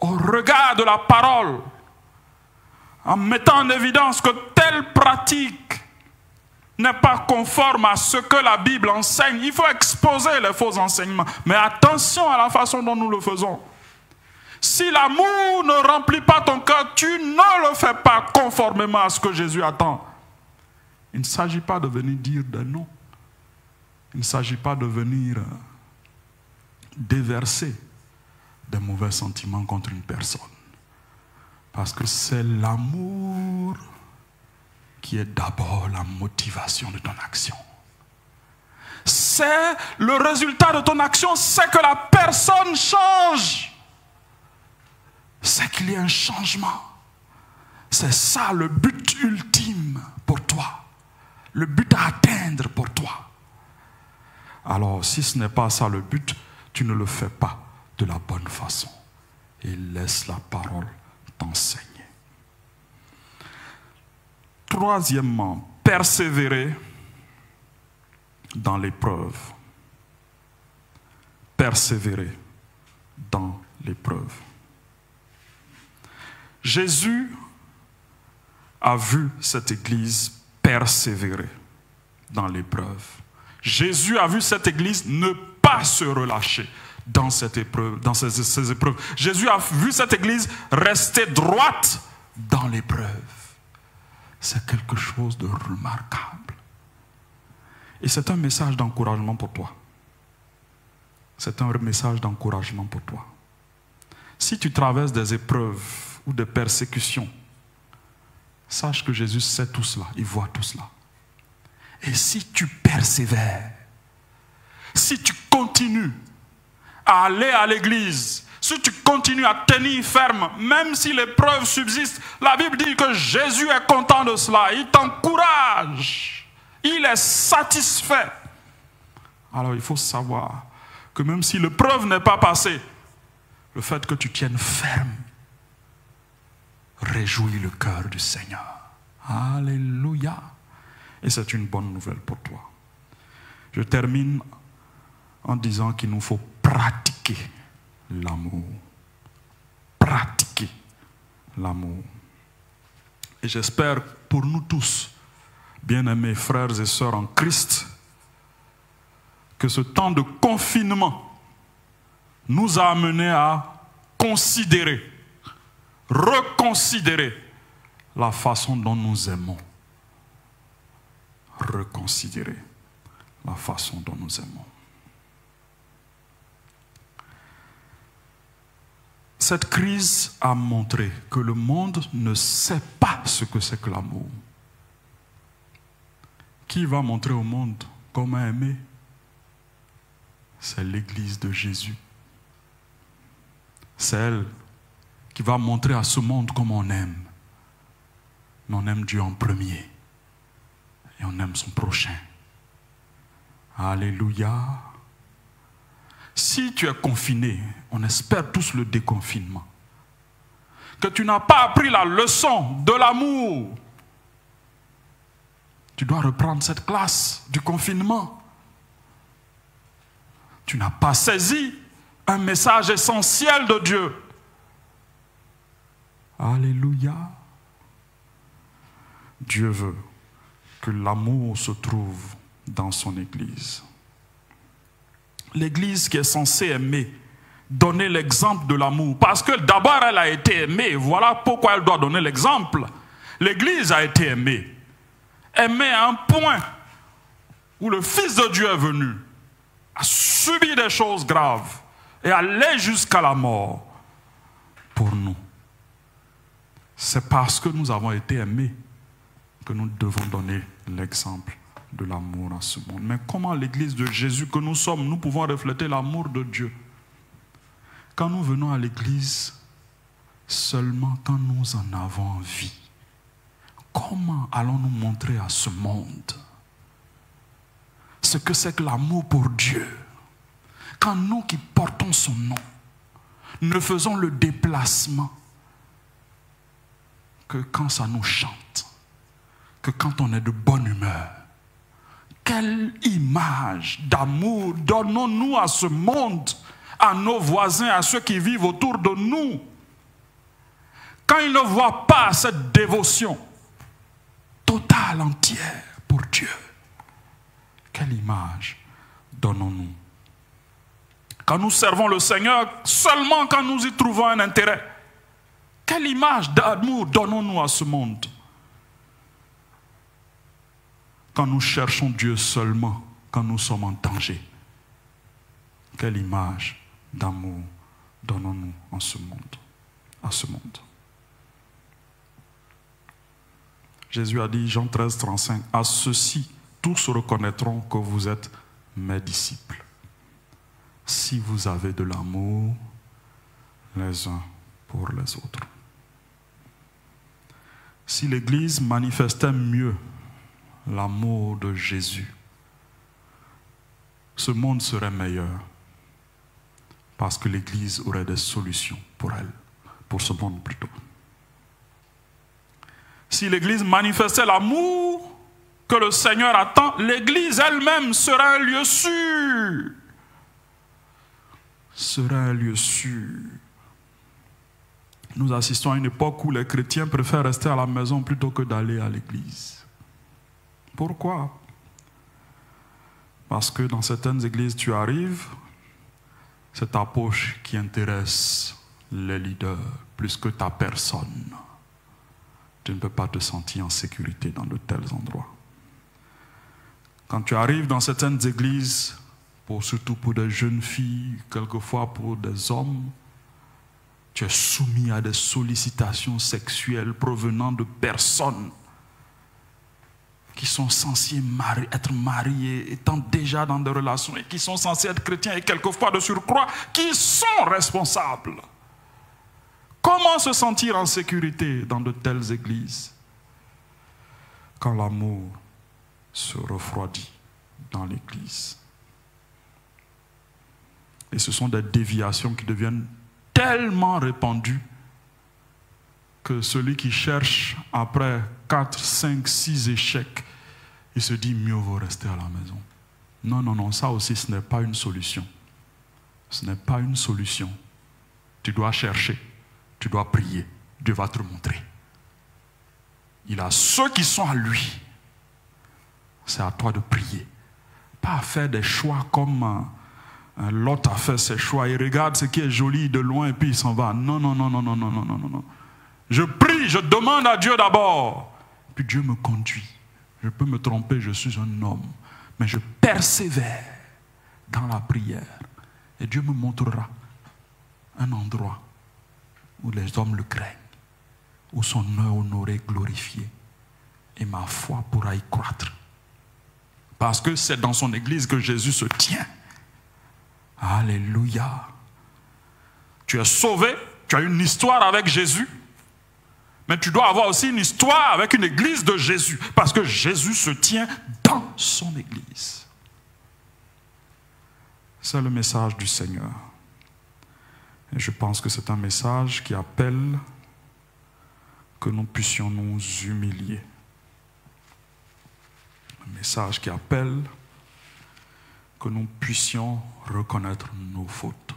Au regard de la parole. En mettant en évidence que telle pratique n'est pas conforme à ce que la Bible enseigne. Il faut exposer les faux enseignements. Mais attention à la façon dont nous le faisons. Si l'amour ne remplit pas ton cœur, tu ne le fais pas conformément à ce que Jésus attend. Il ne s'agit pas de venir dire des noms. Il ne s'agit pas de venir déverser des mauvais sentiments contre une personne. Parce que c'est l'amour qui est d'abord la motivation de ton action. C'est le résultat de ton action, c'est que la personne change. C'est qu'il y a un changement. C'est ça le but ultime pour toi. Le but à atteindre pour toi. Alors, si ce n'est pas ça le but, tu ne le fais pas de la bonne façon. Et laisse la parole t'enseigner. Troisièmement, persévérer dans l'épreuve. Persévérer dans l'épreuve. Jésus a vu cette église persévérer dans l'épreuve. Jésus a vu cette église ne pas se relâcher dans cette épreuve, dans ces épreuves. Jésus a vu cette église rester droite dans l'épreuve. C'est quelque chose de remarquable. Et c'est un message d'encouragement pour toi. C'est un message d'encouragement pour toi. Si tu traverses des épreuves ou des persécutions, sache que Jésus sait tout cela, il voit tout cela. Et si tu persévères, si tu continues à aller à l'église, si tu continues à tenir ferme, même si l'épreuve subsiste, la Bible dit que Jésus est content de cela, il t'encourage, il est satisfait. Alors il faut savoir que même si l'épreuve n'est pas passée, le fait que tu tiennes ferme réjouit le cœur du Seigneur. Alléluia. Et c'est une bonne nouvelle pour toi. Je termine en disant qu'il nous faut pratiquer l'amour. Pratiquer l'amour. Et j'espère pour nous tous, bien-aimés frères et sœurs en Christ, que ce temps de confinement nous a amenés à considérer, reconsidérer la façon dont nous aimons. Reconsidérer la façon dont nous aimons. Cette crise a montré que le monde ne sait pas ce que c'est que l'amour. Qui va montrer au monde comment aimer? C'est l'Église de Jésus. C'est elle qui va montrer à ce monde comment on aime. Mais on aime Dieu en premier. Et on aime son prochain. Alléluia. Si tu es confiné, on espère tous le déconfinement. Que tu n'as pas appris la leçon de l'amour. Tu dois reprendre cette classe du confinement. Tu n'as pas saisi Un message essentiel de Dieu. Alléluia. Dieu veut que l'amour se trouve dans son Église. L'Église qui est censée aimer, donner l'exemple de l'amour. Parce que d'abord elle a été aimée. Voilà pourquoi elle doit donner l'exemple. L'Église a été aimée. Aimée à un point où le Fils de Dieu est venu, a subi des choses graves et allé jusqu'à la mort pour nous. C'est parce que nous avons été aimés que nous devons donner l'exemple de l'amour à ce monde. Mais comment l'Église de Jésus que nous sommes, nous pouvons refléter l'amour de Dieu? Quand nous venons à l'Église, seulement quand nous en avons envie. Comment allons-nous montrer à ce monde ce que c'est que l'amour pour Dieu? Quand nous qui portons son nom, ne faisons le déplacement que quand ça nous chante, que quand on est de bonne humeur. Quelle image d'amour donnons-nous à ce monde, à nos voisins, à ceux qui vivent autour de nous? Quand ils ne voient pas cette dévotion totale, entière pour Dieu, quelle image donnons-nous? Quand nous servons le Seigneur, seulement quand nous y trouvons un intérêt, quelle image d'amour donnons-nous à ce monde? Quand nous cherchons Dieu seulement, quand nous sommes en danger, quelle image d'amour donnons-nous à ce monde? Jésus a dit, Jean 13, 35, « À ceux-ci, tous reconnaîtront que vous êtes mes disciples, si vous avez de l'amour les uns pour les autres. » Si l'Église manifestait mieux l'amour de Jésus, ce monde serait meilleur, parce que l'Église aurait des solutions pour elle, pour ce monde plutôt. Si l'Église manifestait l'amour que le Seigneur attend, l'Église elle-même sera un lieu sûr. Sera un lieu sûr. Nous assistons à une époque où les chrétiens préfèrent rester à la maison plutôt que d'aller à l'église. Pourquoi? Parce que dans certaines églises, tu arrives, c'est ta poche qui intéresse les leaders plus que ta personne. Tu ne peux pas te sentir en sécurité dans de tels endroits. Quand tu arrives dans certaines églises, surtout pour des jeunes filles, quelquefois pour des hommes, tu es soumis à des sollicitations sexuelles provenant de personnes qui sont censées être mariées, étant déjà dans des relations et qui sont censées être chrétiens et quelquefois de surcroît, qui sont responsables. Comment se sentir en sécurité dans de telles églises quand l'amour se refroidit dans l'église? Et ce sont des déviations qui deviennent tellement répandues que celui qui cherche après 4, 5, 6 échecs, il se dit mieux vaut rester à la maison. Non, non, non, ça aussi ce n'est pas une solution. Ce n'est pas une solution. Tu dois chercher, tu dois prier, Dieu va te montrer. Il a ceux qui sont à lui. C'est à toi de prier. Pas à faire des choix comme Lot a fait ses choix. Il regarde ce qui est joli de loin et puis il s'en va. Non, non, non, non, non, non, non, non, non. Je prie, je demande à Dieu d'abord. Puis Dieu me conduit. Je peux me tromper, je suis un homme. Mais je persévère dans la prière. Et Dieu me montrera un endroit où les hommes le craignent, où son nom honoré, glorifié. Et ma foi pourra y croître. Parce que c'est dans son église que Jésus se tient. Alléluia. Tu es sauvé, tu as une histoire avec Jésus, mais tu dois avoir aussi une histoire avec une église de Jésus, parce que Jésus se tient dans son église. C'est le message du Seigneur. Et je pense que c'est un message qui appelle que nous puissions nous humilier. Un message qui appelle que nous puissions reconnaître nos fautes.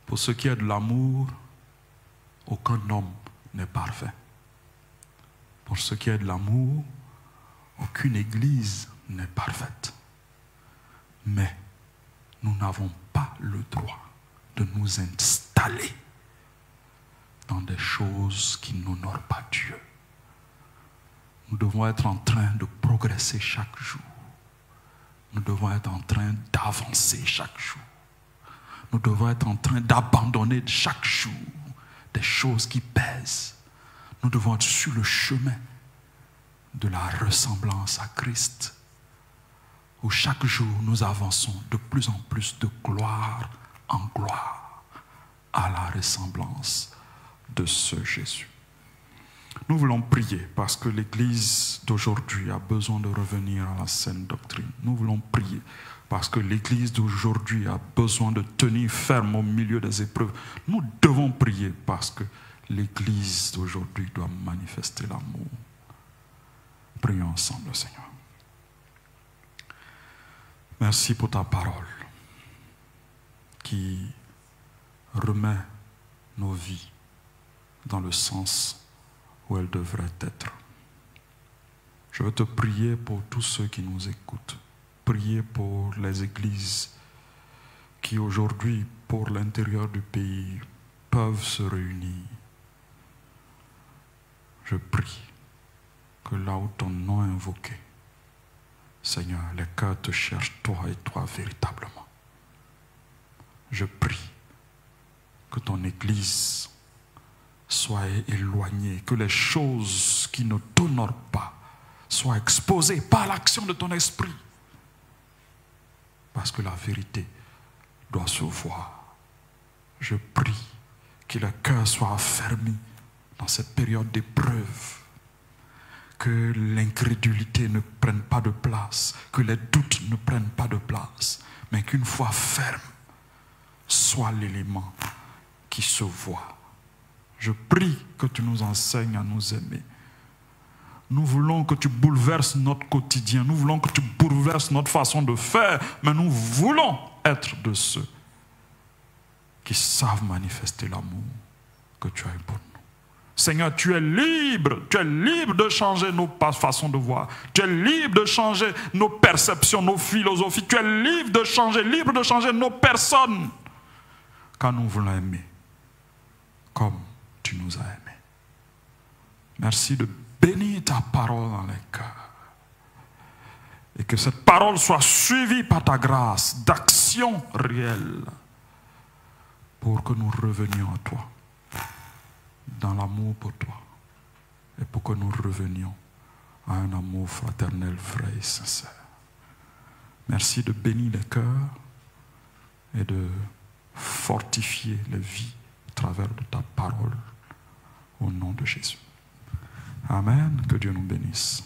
Pour ce qui est de l'amour, aucun homme n'est parfait. Pour ce qui est de l'amour, aucune église n'est parfaite. Mais nous n'avons pas le droit de nous installer dans des choses qui n'honorent pas Dieu. Nous devons être en train de progresser chaque jour. Nous devons être en train d'avancer chaque jour. Nous devons être en train d'abandonner chaque jour des choses qui pèsent. Nous devons être sur le chemin de la ressemblance à Christ, où chaque jour nous avançons de plus en plus de gloire en gloire à la ressemblance de ce Jésus. Nous voulons prier parce que l'Église d'aujourd'hui a besoin de revenir à la saine doctrine. Nous voulons prier parce que l'Église d'aujourd'hui a besoin de tenir ferme au milieu des épreuves. Nous devons prier parce que l'Église d'aujourd'hui doit manifester l'amour. Prions ensemble, Seigneur. Merci pour ta parole qui remet nos vies dans le sens où elles devraient être. Je veux te prier pour tous ceux qui nous écoutent. Prier pour les églises qui aujourd'hui, pour l'intérieur du pays, peuvent se réunir. Je prie que là où ton nom est invoqué, Seigneur, les cœurs te cherchent, toi et toi véritablement. Je prie que ton Église soit éloignée, que les choses qui ne t'honorent pas soient exposées par l'action de ton esprit. Parce que la vérité doit se voir. Je prie que le cœur soit affermi dans cette période d'épreuve. Que l'incrédulité ne prenne pas de place, que les doutes ne prennent pas de place, mais qu'une foi ferme soit l'élément qui se voit. Je prie que tu nous enseignes à nous aimer. Nous voulons que tu bouleverses notre quotidien, nous voulons que tu bouleverses notre façon de faire, mais nous voulons être de ceux qui savent manifester l'amour que tu as eu pour nous. Seigneur, tu es libre de changer nos façons de voir, tu es libre de changer nos perceptions, nos philosophies, tu es libre de changer nos personnes, car nous voulons aimer comme tu nous as aimés. Merci de bénir ta parole dans les cœurs et que cette parole soit suivie par ta grâce d'action réelle pour que nous revenions à toi dans l'amour pour toi et pour que nous revenions à un amour fraternel vrai et sincère. Merci de bénir les cœurs et de fortifier les vies à travers de ta parole au nom de Jésus. Amen. Que Dieu nous bénisse.